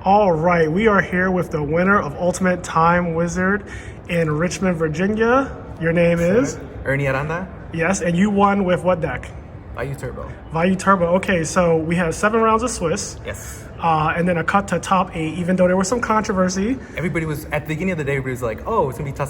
All right, we are here with the winner of Ultimate Time Wizard in Richmond, Virginia. Your name is? Ernie Aranda. Yes, and you won with what deck? YGO Turbo. YGO Turbo. Okay, so we have 7 rounds of Swiss. Yes. And then a cut to top 8, even though there was some controversy. Everybody was, at the beginning of the day, everybody was like, oh, it's going to be top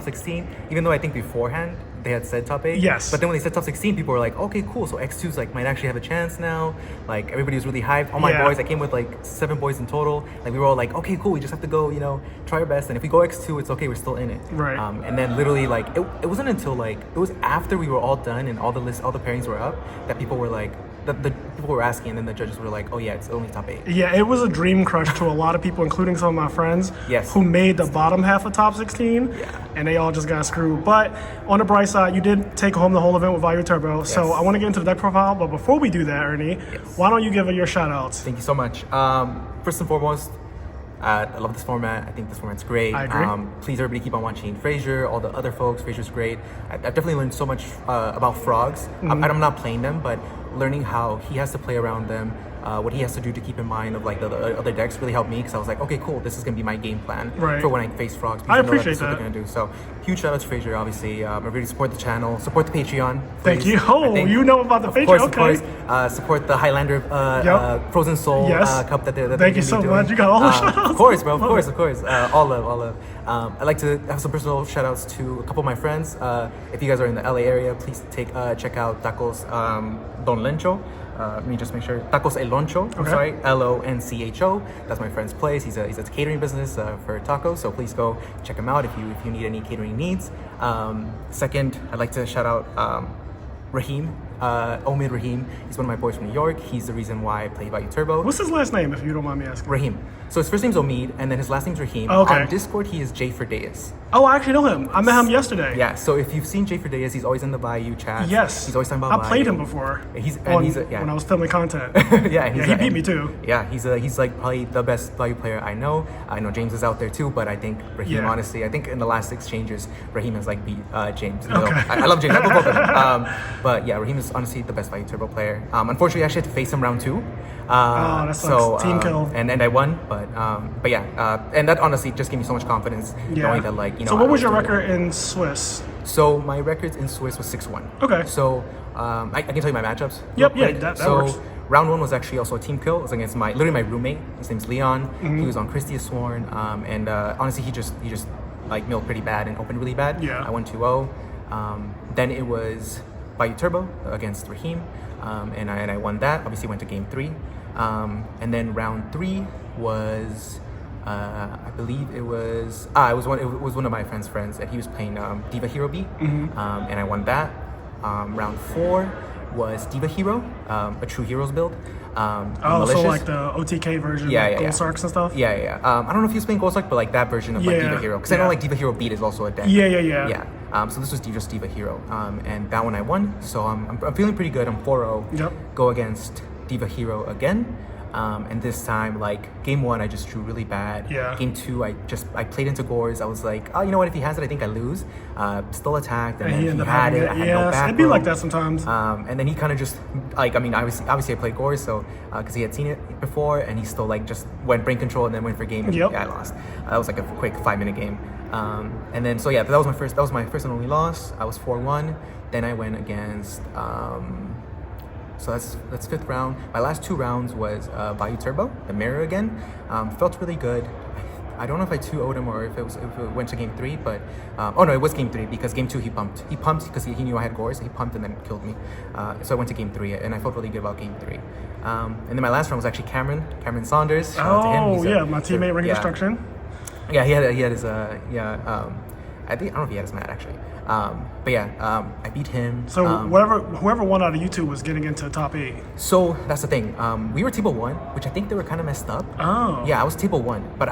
16, even though I think beforehand they had said top 8. Yes. But then when they said top 16, people were like, okay, cool, so X2's like might actually have a chance now. Like, everybody was really hyped. All my boys, I came with like 7 boys in total. Like, we were all like, okay, cool, we just have to go, try our best. And if we go X2, it's okay, we're still in it. Right. And then literally, like, it wasn't until like, it was after we were all done and all the pairings were up that people were like, the people were asking, and then the judges were like, oh yeah, it's only top 8. Yeah, it was a dream crush to a lot of people, including some of my friends Yes. who made the bottom half of top 16, Yeah. and they all just got screwed. But on the bright side, you did take home the whole event with YGO Turbo, so I want to get into the deck profile, but before we do that, Ernie, why don't you give it your shout-outs? Thank you so much. First and foremost, I love this format. I think this format's great. I agree. Please, everybody, keep on watching Frazier, all the other folks. Frazier's great. I've definitely learned so much about frogs. I'm not playing them, but learning how he has to play around them, what he has to do to keep in mind of like the other decks really helped me, because I was like, okay, cool, this is gonna be my game plan for when I face frogs. I appreciate that. What they're gonna do. So huge shout out to Frazier, obviously. Everybody support the channel, support the Patreon. Thank you. Oh, you know about the Patreon? Of course. Support the Highlander Frozen Soul cup that they're Thank you so much. You got all the shout outs. Of course, bro. Of course. All love. I'd like to have some personal shout outs to a couple of my friends. If you guys are in the LA area, please check out Tacos Don Lencho. Let me just make sure. Tacos El Loncho. I'm sorry, Loncho. That's my friend's place. He's a catering business for tacos. So please go check him out if you need any catering needs. Second, I'd like to shout out Raheem. Omid Raheem. He's one of my boys from New York. He's the reason why I play YGO Turbo. What's his last name, if you don't mind me asking? Raheem. So his first name's Omid, and then his last name's Raheem. Oh, okay. On Discord, he is J for Deus. Oh, I actually know him. I met him yesterday. Yeah, so if you've seen J for Deus, he's always in the Bayou chat. Yes. He's always talking about I played Bayou. him before. When I was filming content. Yeah, he beat me too. Yeah, he's like probably the best Bayou player I know. I know James is out there too, but I think Raheem, honestly, I think in the last 6 changes, Raheem has like beat James. So I love James. I love both of them. But yeah, Raheem is honestly the best Bayou Turbo player. Unfortunately, I actually had to face him round 2. That sucks. So, team kill. And I won, but yeah, and that honestly just gave me so much confidence knowing that So what was your record in Swiss? So my records in Swiss was 6-1. Okay. So I can tell you my matchups. Yep. Yeah. That works. So round 1 was actually also a team kill. It was against my roommate. His name's Leon. He was on Christie Sworn. And honestly, he just like milled pretty bad and opened really bad. Yeah. I won 2-0. Then it was YGO Turbo against Raheem. And I won that. Obviously went to game 3. And then round 3 was I believe it was one of my friends, and he was playing Diva Hero B, and I won that. Round 4 was Diva Hero, a True Heroes build. So like the OTK version, Gold Sarks and stuff. Yeah. I don't know if he was playing Gold Sark, but like that version of like Diva Hero, because I know like Diva Hero Beat is also a deck. Yeah. So this was just Diva Hero, and that one I won. So I'm feeling pretty good. I'm 4-0. Yep. Go against Diva Hero again. And this time, like, game 1, I just drew really bad. Yeah. Game 2, I played into Gores. I was like, oh, you know what? If he has it, I think I lose. Still attacked, and then he had it. I had no back it'd be row. like that sometimes. And then he kind of just, like, I mean, obviously I played Gores, so, because he had seen it before, and he still, like, just went brain control and then went for game, and I lost. That was like a quick 5-minute game. And then, so yeah, that was my first and only loss. I was 4-1. Then I went against, so that's 5th round. My last 2 rounds was YGO Turbo, the mirror again. Felt really good. I don't know if I 2-0'd him or if it went to game 3, but it was game 3, because game 2 he pumped. He pumped because he knew I had Gores. He pumped and then killed me. So I went to game 3, and I felt really good about game 3. And then my last round was actually Cameron Saunders. Shout out to him. My teammate Ring Destruction. Yeah, he had his I don't know if he had his mat actually. But yeah, I beat him. So whoever won out of you two was getting into top 8. So that's the thing. We were table 1, which I think they were kind of messed up. Oh. Yeah, I was table 1, but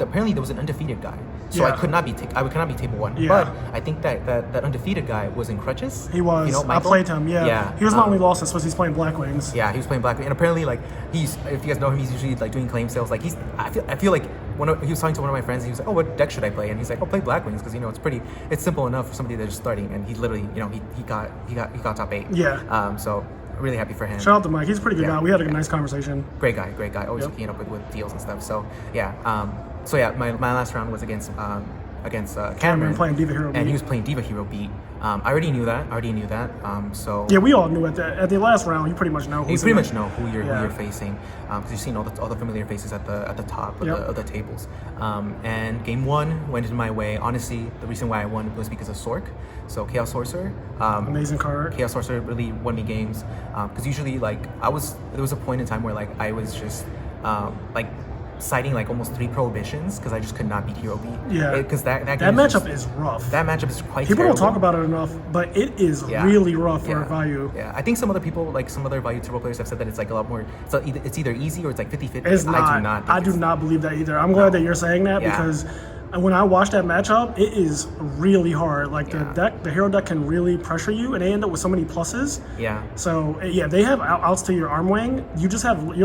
apparently there was an undefeated guy, so I could not be table 1. Yeah. But I think that undefeated guy was in crutches. He was. I played him. Yeah. He was not only lost in Swiss. He's playing Black Wings. Yeah, he was playing Black Wings, and apparently like if you guys know him, he's usually like doing claim sales. Like I feel like he was talking to one of my friends, and he was like, oh, what deck should I play? And he's like, oh, play Black Wings, because it's simple enough for somebody that's just starting. And he literally, he got top 8. Yeah. So really happy for him. Shout out to Mike. He's a pretty good guy. We had a nice conversation. Great guy. Always hooking up with deals and stuff. So yeah. My last round was against Cameron playing Diva Hero Beat. And he was playing Diva Hero Beat. I already knew that. So yeah, we all knew at the last round. You pretty much know. You pretty much know who you're facing, because you've seen all the familiar faces at the top of the tables. And game one went in my way. Honestly, the reason why I won was because of Sork. So Chaos Sorcerer. Amazing card. Chaos Sorcerer really won me games, because usually there was a point in time where I was just citing almost 3 prohibitions because I just could not beat Hero Beat. Yeah, because that matchup is rough. That matchup is quite. People terrible. don't talk about it enough, but it is really rough for value. Yeah, I think some other people, some other value turbo players, have said that it's a lot more. So it's either easy or it's 50-50. It's not. I do not believe that either. I'm glad that you're saying that because when I watched that matchup, it is really hard. The hero deck can really pressure you, and they end up with so many pluses. Yeah. So they have outs to your arm wing. You're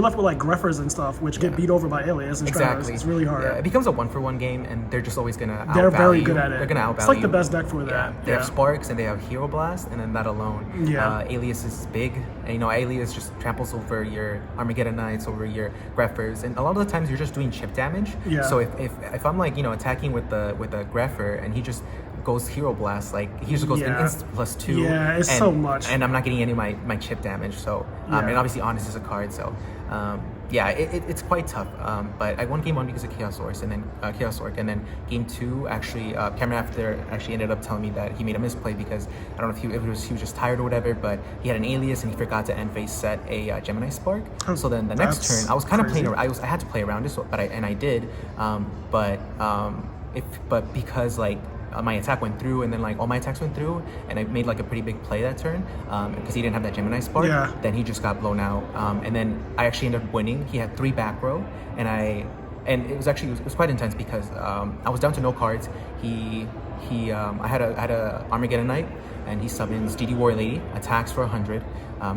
left with Greffers and stuff, which get beat over by Alias and Stratos. It's really hard. Yeah, it becomes a 1-for-1 game, and they're just always gonna. They're very good at it. They're gonna outvalue. It's like the best deck for that. Yeah. They have Sparks and they have Hero Blast, and then that alone. Yeah. Alias is big, and Alias just tramples over your Armageddon Knights, over your Greffers, and a lot of the times you're just doing chip damage. Yeah. So if I'm attacking with a Greffer and he just goes Hero Blast, he just goes instant +2. Yeah, it's so much. And I'm not getting any of my chip damage. So and obviously Honest is a card. So it's quite tough. But I won game 1 because of Chaos Source and then Chaos Orc, and then game 2 actually Cameron after actually ended up telling me that he made a misplay because I don't know if he was just tired or whatever, but he had an Alias and he forgot to end phase set a Gemini Spark. So then the next turn I was kind of playing. I had to play around it, but I did. But because my attack went through and then all my attacks went through and I made a pretty big play that turn because he didn't have that Gemini Spark. Then he just got blown out, and then I actually ended up winning. He had 3 back row and it was quite intense because I was down to no cards. I had a Armageddon Knight and he summons DD Warrior Lady, attacks for 100.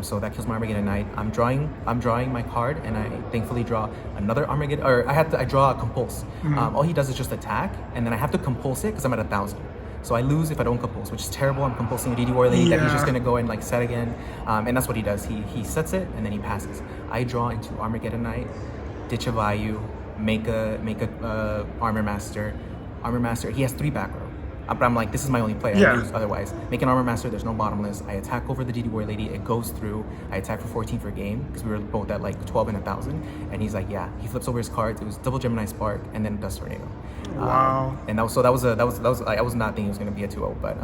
So that kills my Armageddon Knight. I'm drawing my card, and I thankfully draw another Armageddon. Or I draw a Compulse. All he does is just attack, and then I have to Compulse it because I'm at 1,000. So I lose if I don't Compulse, which is terrible. I'm compulsing a DD Warrior Lady that he's just gonna go and set again, and that's what he does. He sets it and then he passes. I draw into Armageddon Knight, ditch a value, make a Armor Master. Armor Master. He has 3 back row. But I'm this is my only play. I lose otherwise. Make an Armor Master, there's no bottomless. I attack over the DD Warrior Lady, it goes through. I attack for 14 for game, because we were both at 12 and 1,000. And he's he flips over his cards, it was double Gemini Spark, and then Dust Tornado. Wow. And I was not thinking it was gonna be a 2-0, but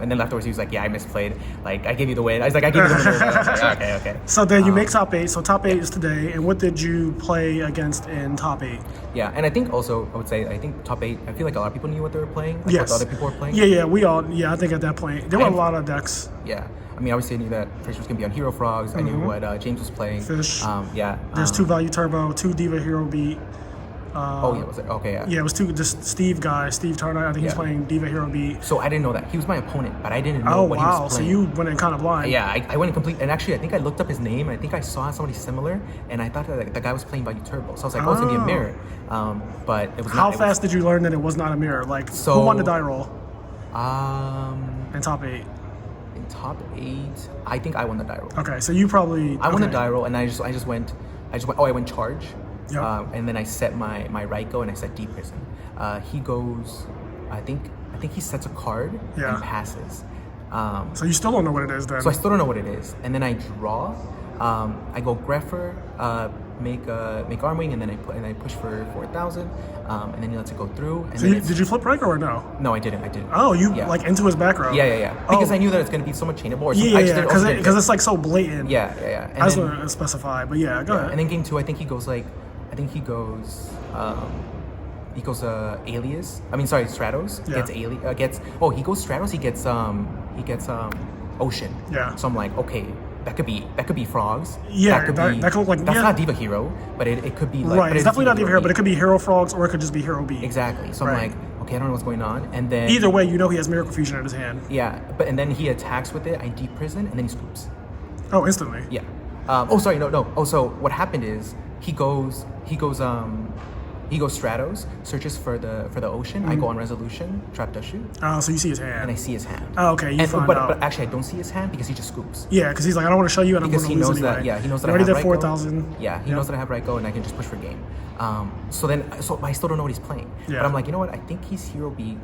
and then afterwards he was I misplayed. I gave you the win. I was I gave you the win. I was okay. So then you make top 8. So top 8 is today. And what did you play against in top 8? Yeah, and I think also I would say top 8. I feel a lot of people knew what they were playing. Yes. What the other people were playing. Yeah, we all. Yeah, I think at that point there were a lot of decks. Yeah. I mean, obviously I knew that Frazier was going to be on Hero Frogs. I knew what James was playing. Fish. Yeah. There's 2 Value Turbo, 2 Diva Hero Beat. Was it? Okay, yeah. Yeah, it was 2, just Steve Turner. I think he's playing Diva Hero Beat. So I didn't know that. He was my opponent, but I didn't know what he was playing. So you went in kind of blind. Yeah, I went in complete. And actually, I think I looked up his name. I think I saw somebody similar, and I thought that the guy was playing Value Turbo. So I was it's going to be a mirror. But it was How fast did you learn that it was not a mirror? Who won the die roll? In top 8. In top 8, I think I won the die roll. Okay, so you probably... I won the die roll, and I went charge. Yep. And then I set my YGO and I set Deep Prison. He goes, I think he sets a card and passes. So you still don't know what it is then? So I still don't know what it is. And then I draw. I go Greffer, make Armwing, and then I push for 4,000. And then he lets it go through. And so did you flip Ryko or no? No, I didn't. Oh, you into his back row? Yeah. Because I knew that it's going to be so much chainable. Because it's so blatant. Yeah. And I just want to specify, but go ahead. And then game 2, I think he goes Alias. I mean, sorry, Stratos. Yeah. He goes Stratos. He gets Ocean. Yeah. So I'm okay. That could be Frogs. Yeah, that could look like that's not Diva Hero, but it could be right. It's definitely not Diva Hero, but it could be Hero Frogs or it could just be Hero Beat. Exactly. So I'm okay, I don't know what's going on, and then either way, he has Miracle Fusion in his hand. Yeah, and then he attacks with it. I Deep Prison, and then he scoops. Oh, instantly. Yeah. No. Oh, so what happened is he goes he goes stratos, searches for the ocean. I go on resolution, trap does shoot. Oh, so you see his hand. And I see his hand. Oh, okay. But actually, I don't see his hand because he just scoops. Yeah, because he's like, I don't want to show you, and because I'm going to lose that. anyway. Yeah, he knows that you I have already did right 4,000. Yeah, he knows that I have right go, and I can just push for game. So I still don't know what he's playing. Yeah. But I'm like, you know what? I think he's hero B.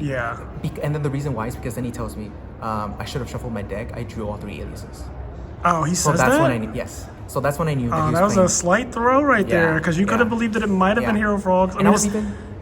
Yeah. And then the reason why is because then he tells me I should have shuffled my deck. I drew all 3 aliases. Oh, he says that? So that's when I knew. Yes. So that's when I knew. That was a slight throw right there, because you could have believed that it might have been Hero Frogs.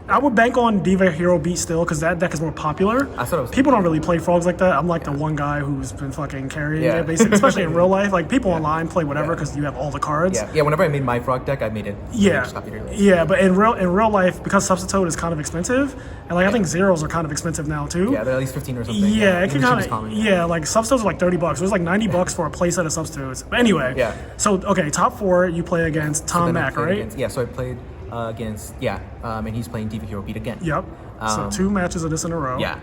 I would bank on Diva Hero Beat still, because that deck is more popular. That's what I was People don't really play Frogs like that. I'm like the one guy who's been fucking carrying it, basically, especially in real life. Like, people online play whatever because you have all the cards. Yeah, whenever I made my Frog deck, I made it. Yeah, but in real life, because Substitute is kind of expensive, and like I think zeros are kind of expensive now too. Yeah, they're at least 15 or something. Yeah, it can kind of. Yeah, like Substitutes are like $30. So it was like $90 for a playset of Substitutes. But anyway, so okay, top 4 you play against Tom Mack, right? So I played against and he's playing Diva Hero Beat again. Yep. So 2 matches of this in a row. Yeah.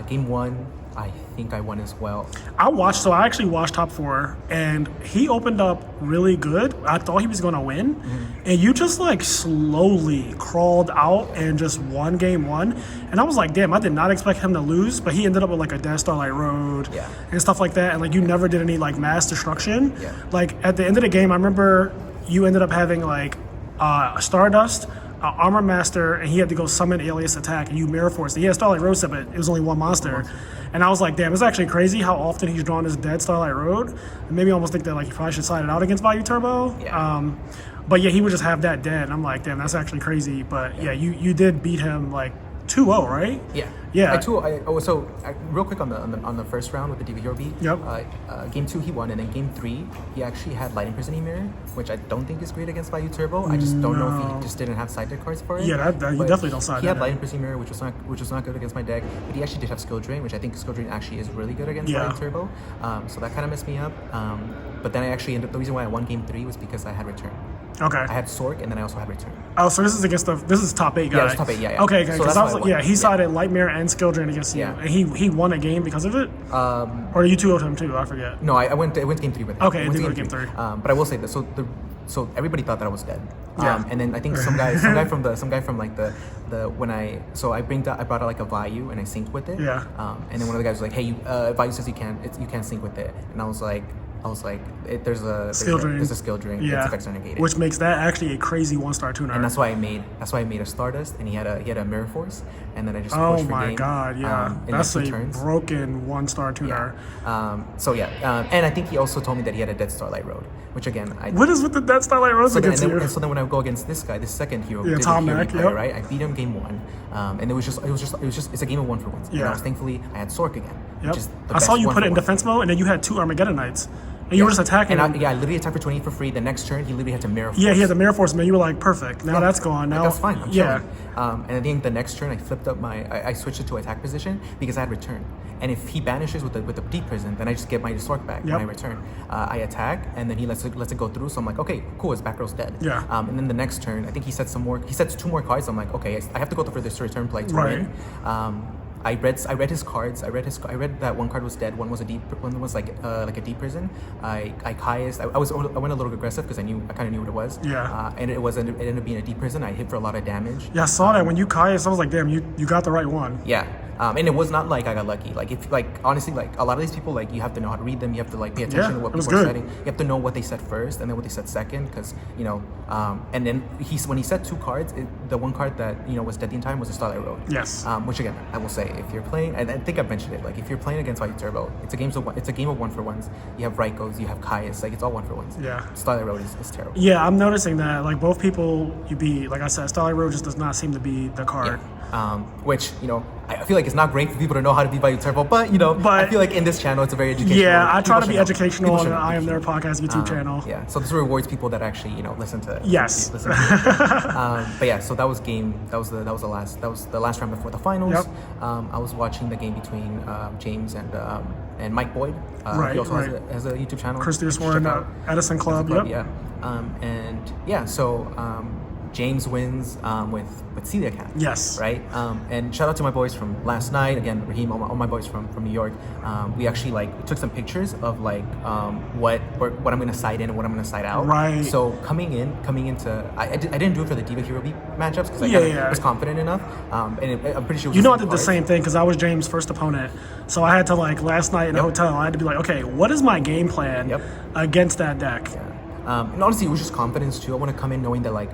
Game 1, I think I won as well. I actually watched top 4, and he opened up really good. I thought he was going to win, and you just like slowly crawled out and just won game 1. And I was like, damn, I did not expect him to lose, but he ended up with like a Dead Starlight Road and stuff like that. And like you never did any like mass destruction. Yeah. Like at the end of the game, I remember you ended up having like Stardust, Armor Master, and he had to go summon Alias Attack, and you Mirror Force. He had Starlight Road set, but it was only one monster. And I was like, damn, it's actually crazy how often he's drawn his dead Starlight Road. And maybe I almost think that like he probably should side it out against Value Turbo. Yeah. But yeah, he would just have that dead. And I'm like, damn, that's actually crazy. But yeah, you did beat him like 2-0, right? Yeah. Yeah. Real quick on the first round with the Diva Hero Beat. Yep. Game 2 he won, and then game 3 he actually had Light Imprisoning Mirror, which I don't think is great against Value Turbo. I just don't know if he just didn't have side deck cards for it. Yeah, you definitely don't side. He had Light Imprisoning Mirror, which was not good against my deck, but he actually did have Skill Drain, which I think Skill Drain actually is really good against Value Turbo. So that kind of messed me up. But then I actually ended up, the reason why I won game 3 was because I had Return. Okay. I had Sork, and then I also had Return. Oh, so this is against this is top 8 guy. Yeah, it's top 8. Yeah. Okay, because so I was like, he sided Light Mirror and Skill Drain against you, and he won a game because of it. Or you 2-0'd him too. I forget. No, I went game 3 with him. Okay, I did go to game 3. But I will say this. So everybody thought that I was dead. And then I think some guy from like the when I brought out like a Value and I synced with it. Yeah. And then one of the guys was like, hey, Value says you can't sync with it, and I was like, there's a skill drain. Yeah. It's effects are negated. Which makes that actually a crazy 1-star tuner. And that's why I made a Stardust, and he had a Mirror Force, and then I just pushed for game. Oh my god, yeah. That's a broken 1-star tuner. Yeah. And I think he also told me that he had a Dead Starlight Road, which again what is with the Dead Starlight Road against you? So then when I go against this guy, this second hero, Tom Mack, right? I beat him game 1. And it was just it's a game of 1 for 1. Yeah. And thankfully I had Sork again. Yep. Which is the I saw you best put it in 1-for-1. defense mode, and then you had 2 Armageddonites. And you were just attacking him. I literally attacked for 20 for free. The next turn, he literally had to Mirror Force. Yeah, he had the Mirror Force, man. You were like, perfect. Now that's gone. Now that's fine. I'm chilling. And I think the next turn, I flipped up I switched it to attack position because I had Return. And if he banishes with the Deep Prison, then I just get my Sork back when I return. I attack, and then he lets it go through. So I'm like, okay, cool. His back row's dead. Yeah. And then the next turn, I think he sets 2 more cards. I'm like, okay, I have to go for this return play to win. I read his cards. I read that one card was dead. One was like a Deep Prison. I Kai'd. I went a little aggressive because I kind of knew what it was. Yeah. And it ended up being a Deep Prison. I hit for a lot of damage. Yeah, I saw that when you Kai'd. I was like, damn, you got the right one. Yeah. And it was not like I got lucky. Honestly, a lot of these people, you have to know how to read them. You have to pay attention to what people are setting. You have to know what they set first and then what they set second, because and then when he set 2 cards, the one card that was dead the entire time was a Starlight Road. Yes. Which again, I will say, if you're playing, I think I've mentioned it. If you're playing against Value Turbo, it's a game of 1-for-1s. You have Raikos, you have Kai'd. It's all 1-for-1s. Yeah. Starlight Road is terrible. Yeah, I'm noticing that both people you beat, like I said, Starlight Road just does not seem to be the card. Yeah. Which I feel like it's not great for people to know how to be Value Turbo, but I feel like in this channel it's a very educational. Yeah, I try to be educational on the IMNerdpodcast YouTube channel. Yeah, so this rewards people that actually listen to. Yes. Listen to it. But yeah, so that was the last round before the finals. Yep. I was watching the game between James and Mike Boyd. He also has a YouTube channel. Christy Sworn, Edison Club. Yep. Yeah. And yeah, so James wins with Celia Cat. Yes. Right? And shout out to my boys from last night. Again, Raheem, all my boys from New York. We actually like took some pictures of like what I'm going to side in and what I'm going to side out. Right. So coming into, I didn't do it for the Diva Hero Beat matchups because I was confident enough. And I'm pretty sure it was I did the same thing because I was James' first opponent. So I had to like last night in the hotel, I had to be like, okay, what is my game plan against that deck? Yeah. And honestly, it was just confidence too. I want to come in knowing that like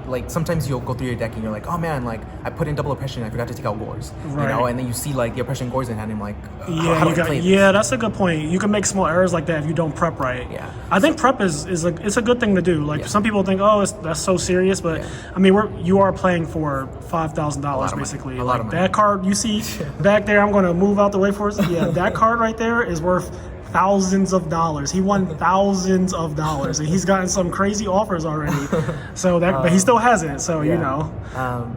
like sometimes you'll go through your deck and you're like, oh man, like I put in double oppression and I forgot to take out Gores, and then you see like the oppression Gores in hand and I'm like, how do I play this? That's a good point. You can make small errors like that if you don't prep right. Yeah. I think prep it's a good thing to do. Like some people think, oh, that's so serious, but I mean, you are playing for $5,000 basically. A lot of money. That card you see back there, I'm going to move out the way for us. Yeah, that card right there is worth thousands of dollars. He won thousands of dollars, and he's gotten some crazy offers already. So that, but he still hasn't. So you know.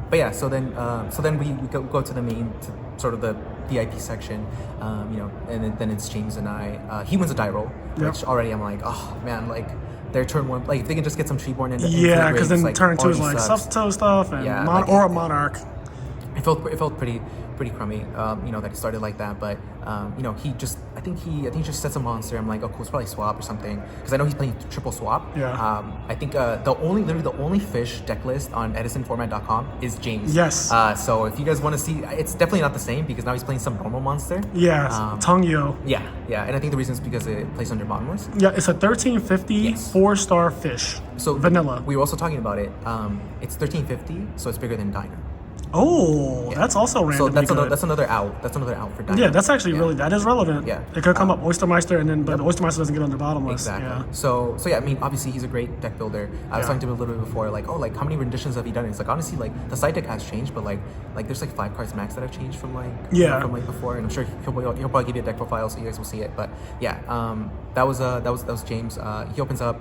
But yeah, so then we go to the main, to sort of the VIP section, and then it's James and I. He wins a die roll, which already I'm like, oh man, like their turn one, like if they can just get some Treeborn in. Yeah, because then like, turn two is like substitute stuff and or a Monarch. It felt pretty crummy, that it started like that. But he just, I think he just sets a monster. I'm like, oh cool, it's probably swap or something, because I know he's playing triple swap. Yeah. I think the only fish deck list on EdisonFormat.com is James. Yes. So if you guys want to see, it's definitely not the same because now he's playing some normal monster. Yeah. Tongyo. Yeah, and I think the reason is because it plays under bottomless. Yeah, it's a 1350 4-star fish. So vanilla. We were also talking about it. It's 1350, so it's bigger than Diner. Oh, that's also randomly so good. that's another out. That's another out for Diner. Yeah, that's actually that is relevant. Yeah. It could come up Oystermeister, and then but the Oystermeister doesn't get under bottomless. Exactly. Yeah. So yeah, I mean, obviously he's a great deck builder. I was talking to him a little bit before, like, how many renditions have he done? It's like, honestly, like the side deck has changed, but like there's like 5 cards max that have changed from from before, and I'm sure he'll probably give you a deck profile so you guys will see it. But yeah, that was James. He opens up.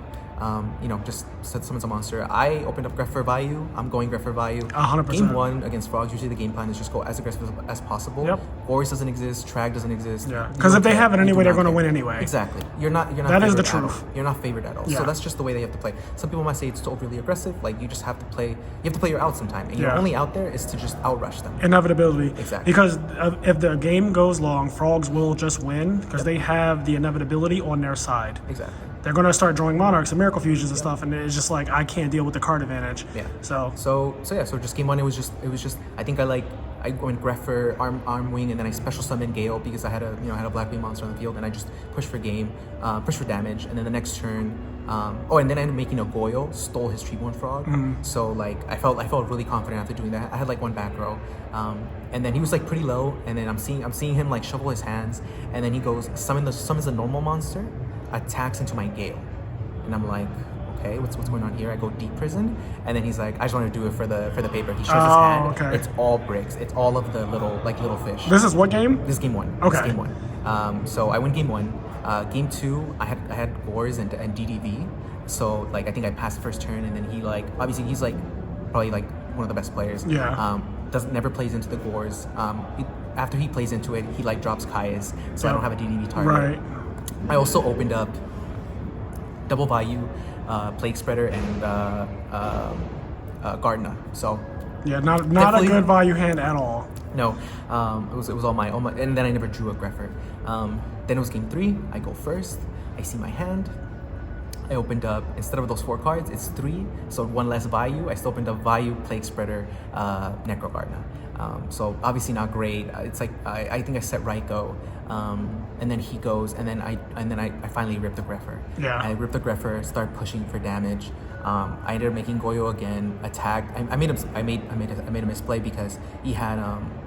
Just summons a monster. I opened up Gref for Vayu. I'm going Gref for Vayu. 100%. Game 1 against Frogs, usually the game plan is just go as aggressive as possible. Yep. Boris doesn't exist. Trag doesn't exist. Yeah. Because if they have it anyway, they're going to win anyway. Exactly. You're not. That is the truth. You're not favored at all. Yeah. So that's just the way they have to play. Some people might say it's overly aggressive. Like you just have to play. You have to play your out sometime, and your only out there is to just outrush them. Inevitability. Exactly. Because if the game goes long, Frogs will just win because they have the inevitability on their side. Exactly. They're going to start drawing Monarchs and Miracle Fusions and stuff, and it's just like I can't deal with the card advantage. Yeah. So just game 1, it was just I think I went Gref for arm wing, and then I special summoned Gale because I had a black wing monster on the field, and I just pushed for game, pushed for damage, and then the next turn, and then I ended up making a Goyle, stole his Treeborn Frog. Mm-hmm. So like I felt really confident after doing that. I had like 1 back row, and then he was like pretty low, and then I'm seeing him like shovel his hands, and then he goes summons a normal monster, attacks into my Gale, and I'm like, okay, what's going on here? I go Deep Prison, and then he's like, I just want to do it for the paper. He shows his hand. Okay. It's all bricks. It's all of the little fish. This is what game? This is game 1. Okay. This is game 1. So I win game 1. Game 2, I had Gores and DDV. So like I think I passed the first turn, and then he like obviously he's like probably like one of the best players. Yeah. Never plays into the Gores. After he plays into it, he like drops Kai's, so I don't have a DDV target. Right. I also opened up Double Vayu, Plague Spreader, and Gardner. So yeah, not a good value hand at all. No, it was all my, and then I never drew a Greffer. Then it was game 3. I go first. I see my hand. I opened up, instead of those 4 cards, it's 3, so 1 less Vayu. I still opened up Vayu, Plague Spreader, Necro Gardner. So obviously not great. It's like I think I set Raiko, and then he goes, and then I finally ripped the Greffer. Yeah. I ripped the Greffer, start pushing for damage. I ended up making Goyo again, attacked. I made a misplay because he had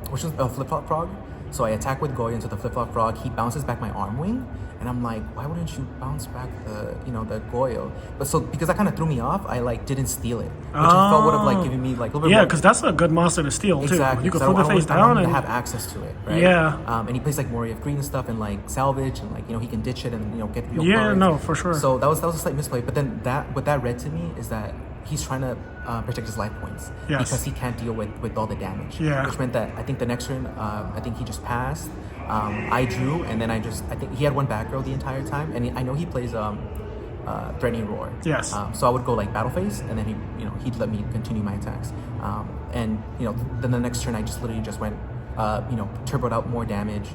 which was a flip flop frog. So I attack with Goyo into the flip flop frog. He bounces back my arm wing, and I'm like, why wouldn't you bounce back the Goyo? But so because that kind of threw me off, I like didn't steal it, which I felt would have like given me like a little bit more. because that's a good monster to steal too. Exactly. You can flip the face down and have access to it, right? Yeah. And he plays like Mori of Green and stuff, and like salvage, and like he can ditch it and get real Yeah, cards. no, for sure. So that was a slight misplay. But then what that read to me is that he's trying to protect his life points because he can't deal with all the damage. Yeah. Which meant that I think the next turn, I think he just passed. I drew, and then I think he had 1 back row the entire time, and I know he plays Threatening Roar. Yes. So I would go like Battle Phase, and then he'd let me continue my attacks. And then the next turn I just literally just went turboed out more damage.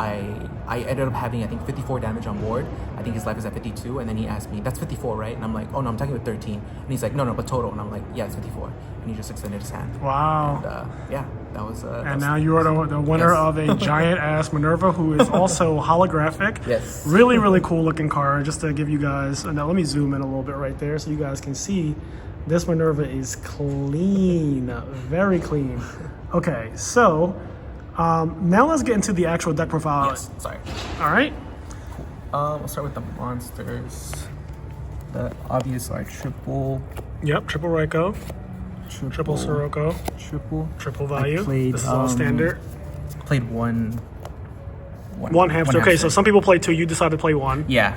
I ended up having, I think, 54 damage on board. I think his life is at 52, and then he asked me, that's 54, right? And I'm like, oh no, I'm talking about 13. And he's like, no, but total. And I'm like, yeah, it's 54. And he just extended his hand. Wow. And that was... and now you are the winner of a giant-ass Minerva, who is also holographic. Yes. Really, really cool-looking card, just to give you guys... Now, let me zoom in a little bit right there so you guys can see. This Minerva is clean. Very clean. Okay, so... now let's get into the actual deck profile. Yes, sorry. All right. We'll start with the monsters. The obvious are triple. Yep, triple Raikou, triple Sirocco, triple value. This is all standard. Played one hamster. Okay, so some people play two. You decided to play one. Yeah.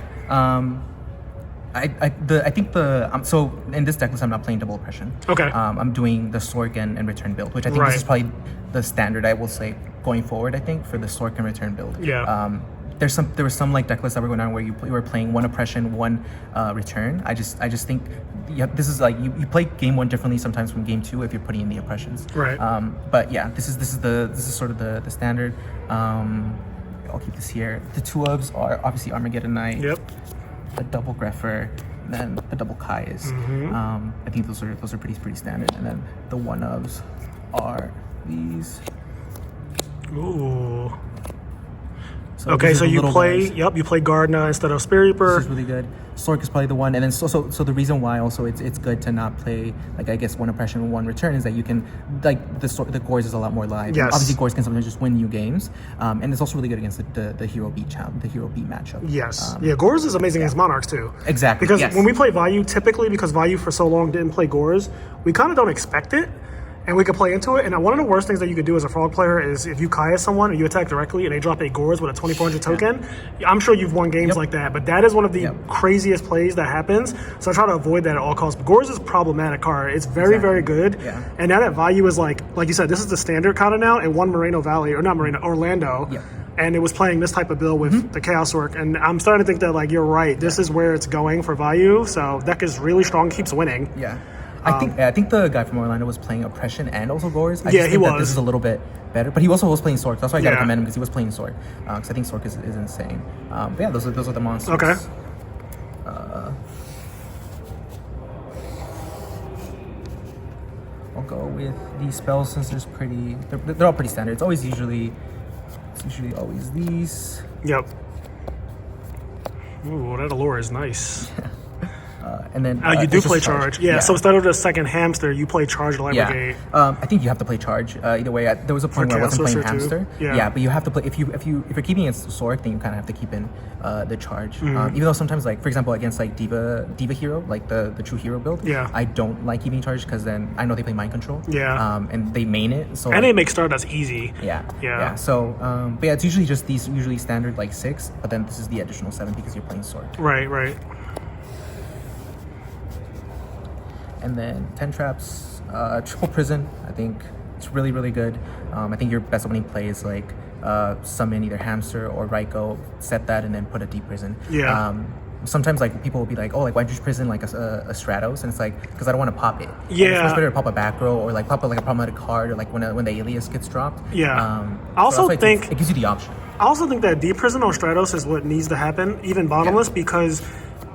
So in this deck list, I'm not playing double oppression. Okay. I'm doing the Sork and return build, which I think this is probably the standard, I will say, going forward, I think, for the Sork and return build. Yeah. There was some like deck lists that were going on where you were playing one oppression, one return. I just think this is like you play game one differently sometimes from game two if you're putting in the oppressions. Right. But yeah, this is sort of the standard. I'll keep this here. The two ofs are obviously Armageddon Knight. Yep. The double Greffer, and then the double Kais. I think those are pretty standard. And then the one ofs are these. Ooh. So okay, so you play. Guys. Yep, you play Gardna instead of Spirit Reaper. This is really good. Sork is probably the one, and then so the reason why also it's good to not play like I guess one oppression and one return is that you can like the Gores is a lot more live. Yes. Obviously Gores can sometimes just win you games, and it's also really good against the hero beat matchup. Yes. Gores is amazing against Monarchs too. Exactly. Because when we play Vayu, typically because Vayu for so long didn't play Gores, we kind of don't expect it. And we could play into it. And one of the worst things that you could do as a frog player is if you Kaya someone and you attack directly and they drop a Gores with a 2400 token, I'm sure you've won games like that. But that is one of the craziest plays that happens. So I try to avoid that at all costs. But Gores is a problematic card. It's very, very good. Yeah. And now that Vayu is like you said, this is the standard kind of now. It won Orlando. Yeah. And it was playing this type of build with the Chaos Orc. And I'm starting to think that you're right. This is where it's going for Vayu. So deck is really strong, keeps winning. Yeah. I think the guy from Orlando was playing Oppression and also Gores. I he was. That this is a little bit better, but he also was playing Sork. That's why I got to commend him because he was playing Sork. Because I think Sork is insane. But yeah, those are the monsters. Okay. I'll go with these spells since they're all pretty standard. It's usually always these. Yep. Ooh, that allure is nice. And then you do play charge. Yeah, so instead of the second hamster, you play charge light brigade. I think you have to play charge. Either way, there was a point where I wasn't playing hamster. Yeah, but you have to play if you're keeping against Sork, then you kind of have to keep in the charge. Even though sometimes, like for example, against like Diva hero, like the true hero build. Yeah. I don't like keeping charge because then I know they play mind control. Yeah. And they main it. So and they make Stardust easy. Yeah. So but yeah, it's usually just these standard like 6, but then this is the additional 7 because you're playing Sork. Right. And then 10 traps, triple prison. I think it's really, really good. I think your best opening play is like summon either hamster or Raikou, set that, and then put a deep prison. Yeah. Sometimes like people will be like, oh, like why don't you prison like a Stratos? And it's like because I don't want to pop it. Yeah. It's better to pop a back row or like pop like a problematic card or like when the alias gets dropped. Yeah. I also think it gives you the option. I also think that deep prison on Stratos is what needs to happen, even bottomless, because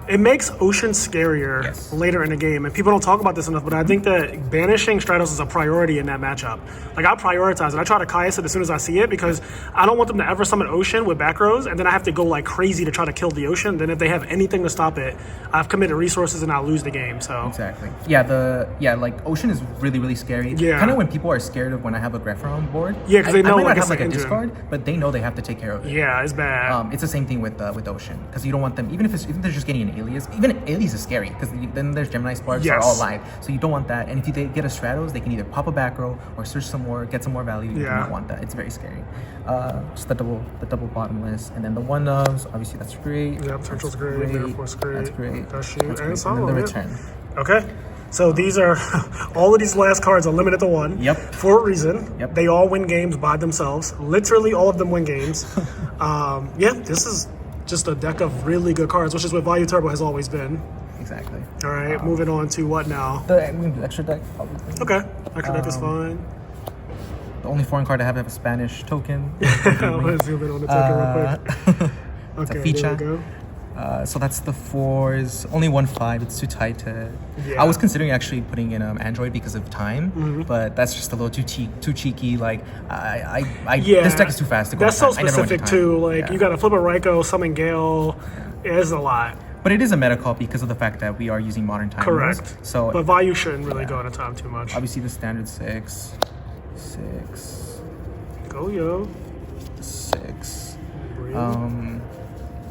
it makes Ocean scarier later in the game, and people don't talk about this enough, but I think that banishing Stratos is a priority in that matchup. Like, I prioritize it. I try to Kaius it as soon as I see it, because I don't want them to ever summon Ocean with back rows, and then I have to go like crazy to try to kill the Ocean. Then if they have anything to stop it, I've committed resources and I'll lose the game. So exactly. Yeah, like Ocean is really, really scary. Yeah. Kind of when people are scared of when I have a Greffer on board. Yeah, because they know I might not have like a discard, but they know they have to take care of it. Yeah, it's bad. It's the same thing with Ocean, because you don't want them, even if they're just getting an alias. Even alias is scary because then there's Gemini Sparks are all live, so you don't want that. And if they get a Stratos, they can either pop a back row or search some more, get some more value. You do not want that. It's very scary. Just the double bottomless, and then the one ofs. Obviously, that's great. Yeah, potential's great. Therefore, great. That's great. That's shoot and solid. And then the return. Okay. So these are all of these last cards are limited to one. Yep. For a reason. Yep. They all win games by themselves. Literally, all of them win games. This is just a deck of really good cards, which is what Value Turbo has always been. Exactly. All right, moving on to what now? The extra deck. Probably. Okay, extra deck is fine. The only foreign card I have a Spanish token. I'm going to zoom in on the token real quick. It's Okay, a feature. there we go. So that's the 4s. Only 1/5. It's too tight to. Yeah. I was considering actually putting in Android because of time, but that's just a little too cheeky. Like this deck is too fast to go. That's so specific too. Like you got to flip a Raikou, summon Gale. Yeah, it's a lot. But it is a meta call because of the fact that we are using modern time. Correct. So, but Value shouldn't really go into time too much. Obviously, the standard 6. Go yo. 6.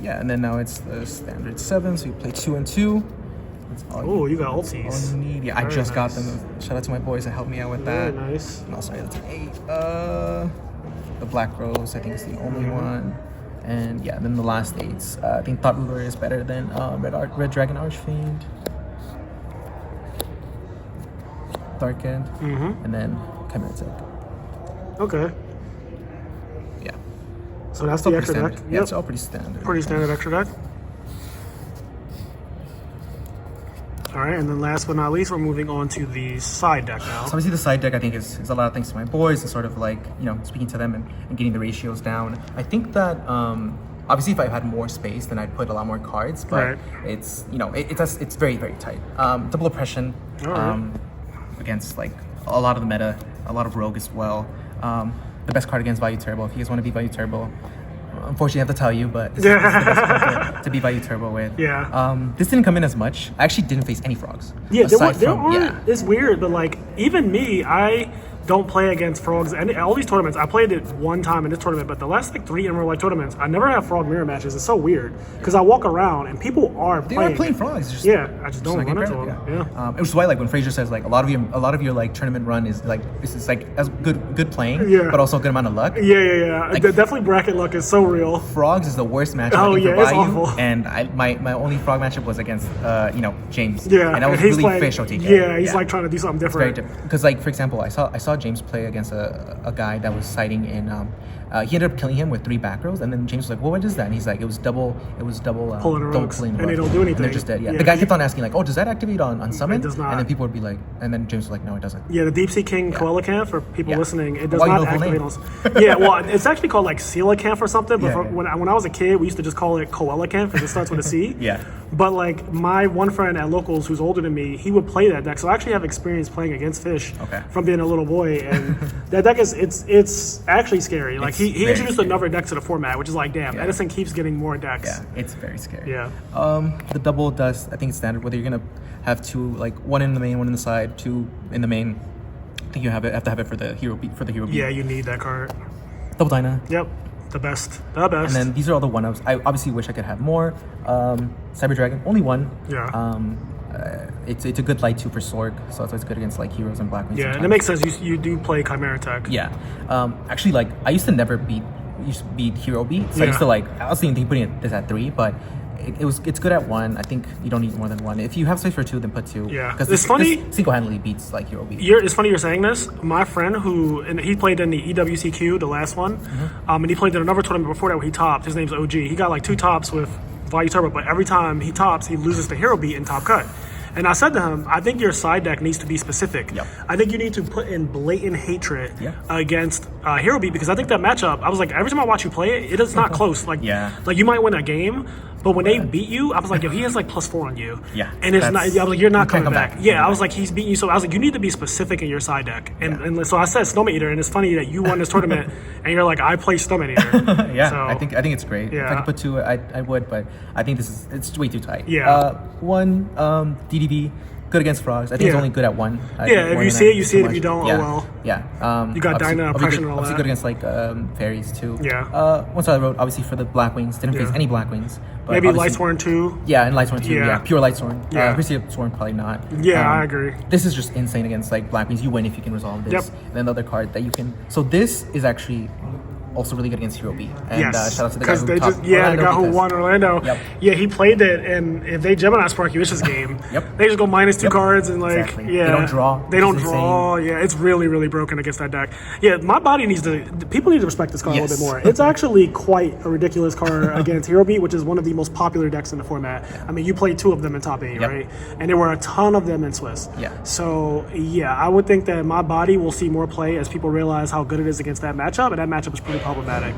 Yeah, and then now it's the standard 7, so you play 2 and 2. Oh, you got ultis. Yeah, I just got them. Shout out to my boys that helped me out with Very that. nice. No, sorry, that's an 8. The Black Rose, I think, is the only one. And yeah, then the last 8s. I think Thought Ruler is better than Red Dragon Archfiend. Dark End. And then Chimera Tech. Okay. Yeah. So that's the extra deck? Yep. Yeah, it's all pretty standard. Pretty standard extra deck. All right, and then last but not least, we're moving on to the side deck now. So obviously the side deck, I think, is a lot of thanks to my boys and sort of like, speaking to them and getting the ratios down. I think that, obviously if I had more space, then I'd put a lot more cards, but it's, it's very, very tight. Double Oppression against like a lot of the meta, a lot of Rogue as well. The best card against Value Turbo. If you guys want to be Value Turbo, unfortunately, I have to tell you, but this is the best card to be Value Turbo with. Yeah. This didn't come in as much. I actually didn't face any frogs. Yeah, there weren't. It's weird, but like even me, I don't play against frogs. And all these tournaments, I played it one time in this tournament, but the last like 3 Emerald Light tournaments, I never have frog mirror matches. It's so weird because I walk around and people are They playing. are playing frogs. I just don't run into them. Yeah. It was why like when Frazier says like a lot of your like tournament run is like as good playing, but also a good amount of luck. Yeah. Like, definitely bracket luck is so real. Frogs is the worst matchup. Oh yeah, it's awful. And my only frog matchup was against James. Yeah, and that was he's really fish OTK. Yeah, he's like trying to do something different. It's very different because like for example, I saw James play against a guy that was sighting in he ended up killing him with 3 back rows, and then James was like, well, what is that? And he's like, it was double pulling the rugs, and they don't do anything. And they're just dead. Yeah. The guy kept on asking like, oh, does that activate on summon? It does not. And then people would be like, and then James was like, no, it doesn't. Yeah, the Deep Sea King Coelacanth, for people listening, it does Well, not activate on. Yeah, well, it's actually called like Coelacanth or something, but when I was a kid, we used to just call it Coelacanth because it starts with a C. Yeah. But like my one friend at Locals who's older than me, he would play that deck. So I actually have experience playing against fish from being a little boy, and that deck is it's actually scary. Like he introduced another deck to the format, which is like, damn, Edison keeps getting more decks. Yeah, it's very scary. Yeah. The double does, I think it's standard, whether you're gonna have 2, like 1 in the main, 1 in the side, 2 in the main. I think you have to have it for the hero beat. Yeah, you need that card. Double Dyna. Yep. The best. And then these are all the 1-ups. I obviously wish I could have more. Cyber Dragon, only 1. Yeah. It's a good light 2 for Sorg, so it's always good against like heroes and Blackwings. Yeah, and it makes sense. You do play Chimera Tech. Yeah. Actually, like I used to never beat hero beat, so I used to like I was thinking putting this at 3, but it's good at 1. I think you don't need more than 1. If you have space for 2, then put 2. Yeah, because it's funny. This single-handedly beats like hero beat. It's funny you're saying this. My friend he played in the EWCQ, the last one, and he played in another tournament before that where he topped. His name's OG. He got like 2 tops with Value Turbo, but every time he tops, he loses to hero beat in top cut. And I said to him, I think your side deck needs to be specific. Yep. I think you need to put in blatant hatred against Hero Beat, because I think that matchup, I was like, every time I watch you play it, it is not close. Like, like you might win a game, but when they beat you, I was like, yo, he has like +4 on you. Yeah. And it's not, I was like, you're not coming back. Yeah, I was back. like, he's beating you. So I was like, you need to be specific in your side deck. And so I said Snowman Eater, and it's funny that you won this tournament, and you're like, I play Snowman Eater. Yeah, so, I think it's great. Yeah. If I could put 2, I would, but I think it's way too tight. Yeah. 1, DDB. Good against frogs. I think it's only good at 1. If you see it, you see it. If you don't, oh well. Yeah. You got Dyna, Oppression, and all that. Obviously good against like fairies too. Yeah. Once I wrote, obviously for the Blackwings, didn't face any Blackwings. Maybe Lightsworn too. Yeah, and Lightsworn too. Yeah. Pure Lightsworn. Yeah. Sworn probably not. Yeah, I agree. This is just insane against like Blackwings. You win if you can resolve this. Yep. And then the other card that you can. So this is actually also really good against Hero B. And Yes, shout out to the guy who they taught the Orlando guy who because- won Orlando. Yep. Yeah, he played it, and if they Gemini Spark you, it's just game. Yep. They just go -2 cards and like, Exactly. yeah, They don't draw, They don't which is draw. Yeah, it's really, really broken against that deck. Yeah, my body needs to. People need to respect this card a little bit Yes. more. It's actually quite a ridiculous card against Hero Beat, which is one of the most popular decks in the format. I mean, you played 2 of them in top 8, Yep. right? And there were a ton of them in Swiss. Yeah. So yeah, I would think that my body will see more play as people realize how good it is against that matchup, and that matchup is pretty problematic.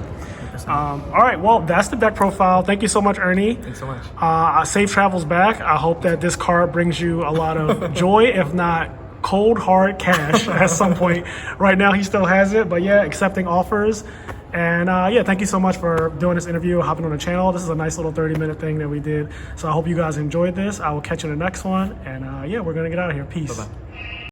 All right, well, that's the deck profile. Thank you so much, Ernie. Thanks so much. Safe travels back. I hope that this card brings you a lot of joy, if not cold hard cash at some point. Right now, he still has it, but yeah, accepting offers. And yeah, thank you so much for doing this interview, hopping on the channel. This is a nice little 30-minute thing that we did. So I hope you guys enjoyed this. I will catch you in the next one. And yeah, we're going to get out of here. Peace. Bye-bye.